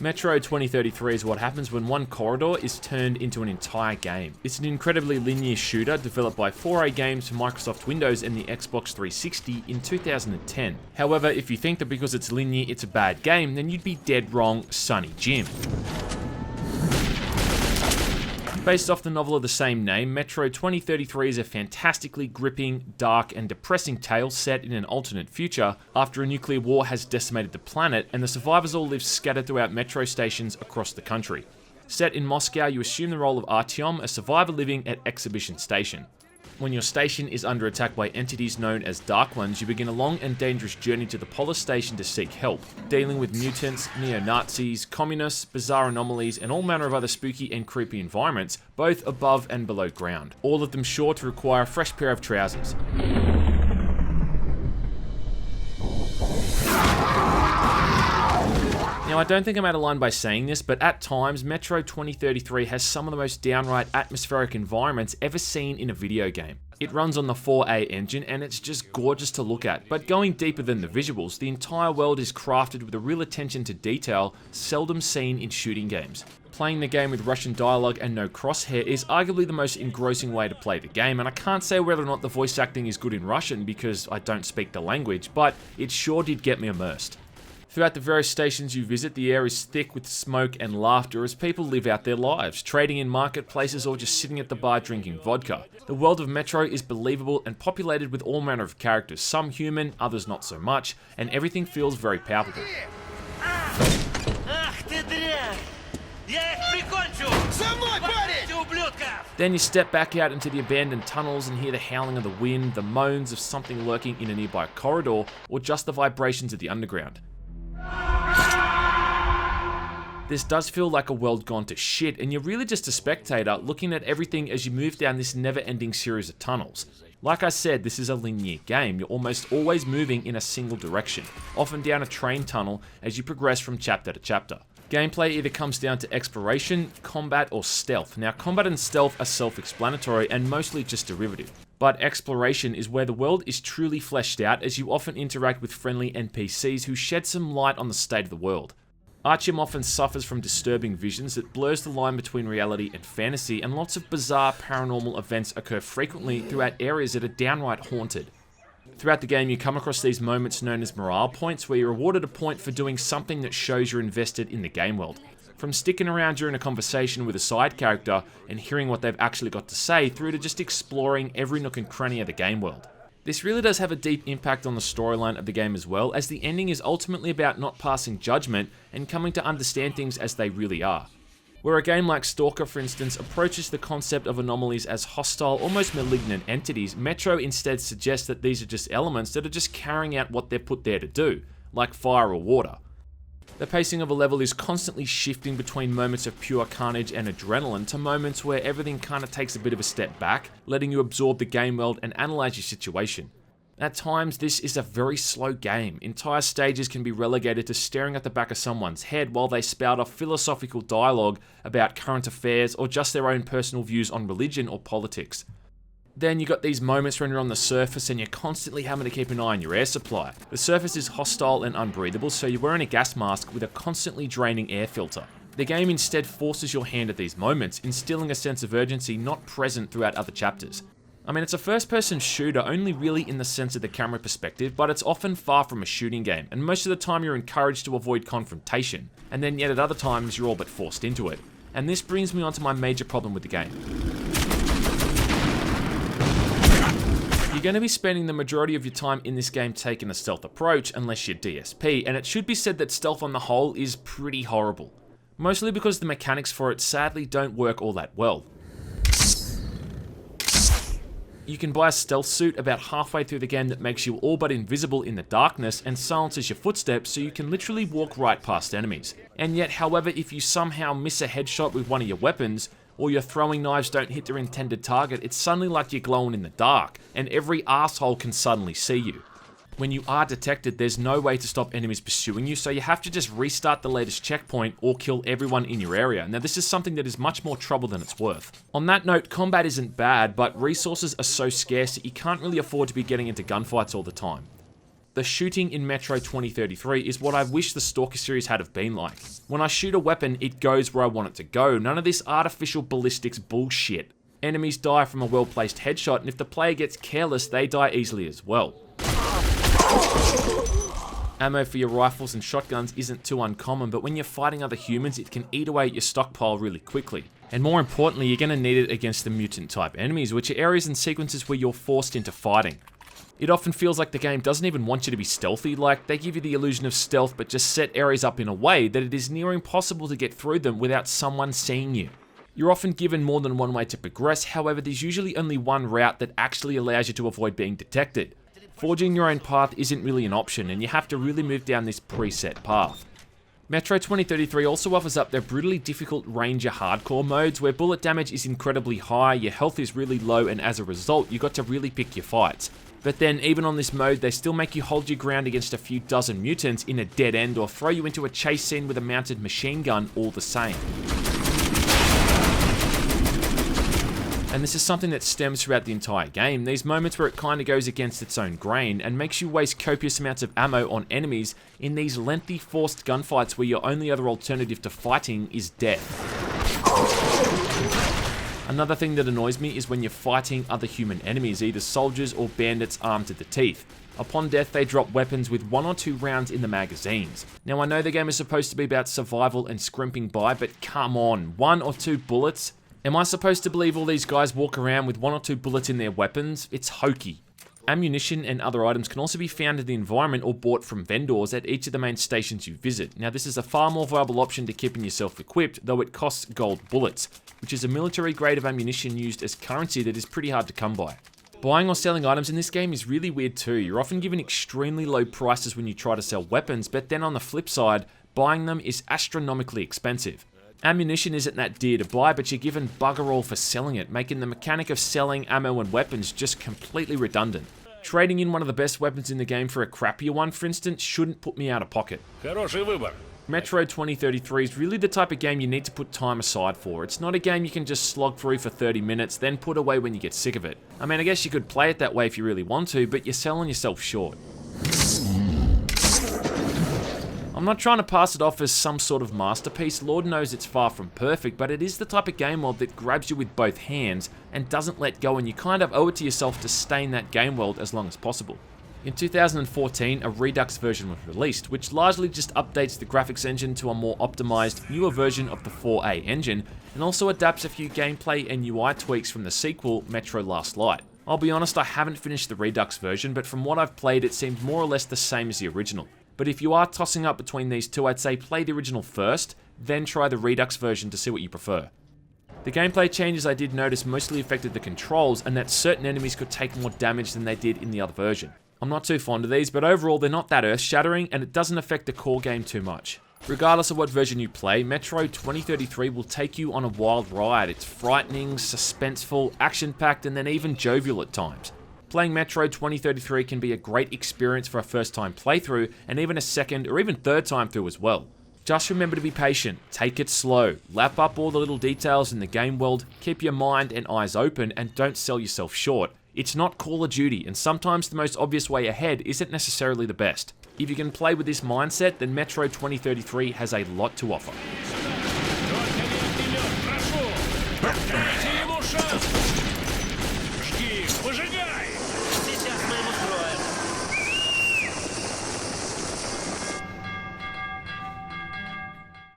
Metro 2033 is what happens when one corridor is turned into an entire game. It's an incredibly linear shooter developed by 4A Games for Microsoft Windows and the Xbox 360 in 2010. However, if you think that because it's linear it's a bad game, then you'd be dead wrong, Sonny Jim. Based off the novel of the same name, Metro 2033 is a fantastically gripping, dark, and depressing tale set in an alternate future after a nuclear war has decimated the planet and the survivors all live scattered throughout metro stations across the country. Set in Moscow, you assume the role of Artyom, a survivor living at Exhibition Station. When your station is under attack by entities known as Dark Ones, you begin a long and dangerous journey to the Polar Station to seek help, dealing with mutants, neo-Nazis, communists, bizarre anomalies, and all manner of other spooky and creepy environments, both above and below ground. All of them sure to require a fresh pair of trousers. Now, I don't think I'm out of line by saying this, but at times, Metro 2033 has some of the most downright atmospheric environments ever seen in a video game. It runs on the 4A engine and it's just gorgeous to look at, but going deeper than the visuals, the entire world is crafted with a real attention to detail seldom seen in shooting games. Playing the game with Russian dialogue and no crosshair is arguably the most engrossing way to play the game, and I can't say whether or not the voice acting is good in Russian because I don't speak the language, but it sure did get me immersed. Throughout the various stations you visit, the air is thick with smoke and laughter as people live out their lives, trading in marketplaces or just sitting at the bar drinking vodka. The world of Metro is believable and populated with all manner of characters, some human, others not so much, and everything feels very palpable. Then you step back out into the abandoned tunnels and hear the howling of the wind, the moans of something lurking in a nearby corridor, or just the vibrations of the underground. This does feel like a world gone to shit, and you're really just a spectator looking at everything as you move down this never-ending series of tunnels. Like I said, this is a linear game. You're almost always moving in a single direction, often down a train tunnel as you progress from chapter to chapter. Gameplay either comes down to exploration, combat, or stealth. Now, combat and stealth are self-explanatory and mostly just derivative. But exploration is where the world is truly fleshed out as you often interact with friendly NPCs who shed some light on the state of the world. Artyom often suffers from disturbing visions that blurs the line between reality and fantasy, and lots of bizarre paranormal events occur frequently throughout areas that are downright haunted. Throughout the game, you come across these moments known as morale points, where you're awarded a point for doing something that shows you're invested in the game world. From sticking around during a conversation with a side character and hearing what they've actually got to say, through to just exploring every nook and cranny of the game world. This really does have a deep impact on the storyline of the game as well, as the ending is ultimately about not passing judgment and coming to understand things as they really are. Where a game like Stalker, for instance, approaches the concept of anomalies as hostile, almost malignant entities, Metro instead suggests that these are just elements that are just carrying out what they're put there to do, like fire or water. The pacing of a level is constantly shifting between moments of pure carnage and adrenaline to moments where everything kind of takes a bit of a step back, letting you absorb the game world and analyze your situation. At times, this is a very slow game. Entire stages can be relegated to staring at the back of someone's head while they spout off philosophical dialogue about current affairs or just their own personal views on religion or politics. Then you got these moments when you're on the surface and you're constantly having to keep an eye on your air supply. The surface is hostile and unbreathable, so you're wearing a gas mask with a constantly draining air filter. The game instead forces your hand at these moments, instilling a sense of urgency not present throughout other chapters. I mean, it's a first-person shooter only really in the sense of the camera perspective, but it's often far from a shooting game, and most of the time you're encouraged to avoid confrontation, and then yet at other times you're all but forced into it. And this brings me on to my major problem with the game. You're going to be spending the majority of your time in this game taking a stealth approach, unless you're DSP, and it should be said that stealth on the whole is pretty horrible. Mostly because the mechanics for it sadly don't work all that well. You can buy a stealth suit about halfway through the game that makes you all but invisible in the darkness and silences your footsteps so you can literally walk right past enemies. And yet, however, if you somehow miss a headshot with one of your weapons, or your throwing knives don't hit their intended target, it's suddenly like you're glowing in the dark, and every asshole can suddenly see you. When you are detected, there's no way to stop enemies pursuing you, so you have to just restart the latest checkpoint or kill everyone in your area. Now, this is something that is much more trouble than it's worth. On that note, combat isn't bad, but resources are so scarce that you can't really afford to be getting into gunfights all the time. The shooting in Metro 2033 is what I wish the Stalker series had have been like. When I shoot a weapon, it goes where I want it to go, none of this artificial ballistics bullshit. Enemies die from a well-placed headshot, and if the player gets careless, they die easily as well. Ammo for your rifles and shotguns isn't too uncommon, but when you're fighting other humans, it can eat away at your stockpile really quickly. And more importantly, you're going to need it against the mutant type enemies, which are areas and sequences where you're forced into fighting. It often feels like the game doesn't even want you to be stealthy, like they give you the illusion of stealth but just set areas up in a way that it is near impossible to get through them without someone seeing you. You're often given more than one way to progress, however there's usually only one route that actually allows you to avoid being detected. Forging your own path isn't really an option, and you have to really move down this preset path. Metro 2033 also offers up their brutally difficult Ranger hardcore modes where bullet damage is incredibly high, your health is really low, and as a result you got to really pick your fights. But then even on this mode they still make you hold your ground against a few dozen mutants in a dead end or throw you into a chase scene with a mounted machine gun all the same. And this is something that stems throughout the entire game, these moments where it kinda goes against its own grain and makes you waste copious amounts of ammo on enemies in these lengthy forced gunfights where your only other alternative to fighting is death. Another thing that annoys me is when you're fighting other human enemies, either soldiers or bandits armed to the teeth. Upon death, they drop weapons with 1 or 2 rounds in the magazines. Now I know the game is supposed to be about survival and scrimping by, but come on, 1 or 2 bullets? Am I supposed to believe all these guys walk around with 1 or 2 bullets in their weapons? It's hokey. Ammunition and other items can also be found in the environment or bought from vendors at each of the main stations you visit. Now this is a far more viable option to keeping yourself equipped, though it costs gold bullets, which is a military grade of ammunition used as currency that is pretty hard to come by. Buying or selling items in this game is really weird too. You're often given extremely low prices when you try to sell weapons, but then on the flip side, buying them is astronomically expensive. Ammunition isn't that dear to buy, but you're given bugger all for selling it, making the mechanic of selling ammo and weapons just completely redundant. Trading in one of the best weapons in the game for a crappier one, for instance, shouldn't put me out of pocket. Metro 2033 is really the type of game you need to put time aside for. It's not a game you can just slog through for 30 minutes, then put away when you get sick of it. I mean, I guess you could play it that way if you really want to, but you're selling yourself short. I'm not trying to pass it off as some sort of masterpiece, Lord knows it's far from perfect, but it is the type of game world that grabs you with both hands and doesn't let go, and you kind of owe it to yourself to stay in that game world as long as possible. In 2014, a Redux version was released, which largely just updates the graphics engine to a more optimized, newer version of the 4A engine, and also adapts a few gameplay and UI tweaks from the sequel, Metro Last Light. I'll be honest, I haven't finished the Redux version, but from what I've played it seemed more or less the same as the original. But if you are tossing up between these two, I'd say play the original first, then try the Redux version to see what you prefer. The gameplay changes I did notice mostly affected the controls, and that certain enemies could take more damage than they did in the other version. I'm not too fond of these, but overall they're not that earth-shattering, and it doesn't affect the core game too much. Regardless of what version you play, Metro 2033 will take you on a wild ride. It's frightening, suspenseful, action-packed, and then even jovial at times. Playing Metro 2033 can be a great experience for a first time playthrough, and even a second or even third time through as well. Just remember to be patient, take it slow, lap up all the little details in the game world, keep your mind and eyes open, and don't sell yourself short. It's not Call of Duty, and sometimes the most obvious way ahead isn't necessarily the best. If you can play with this mindset, then Metro 2033 has a lot to offer.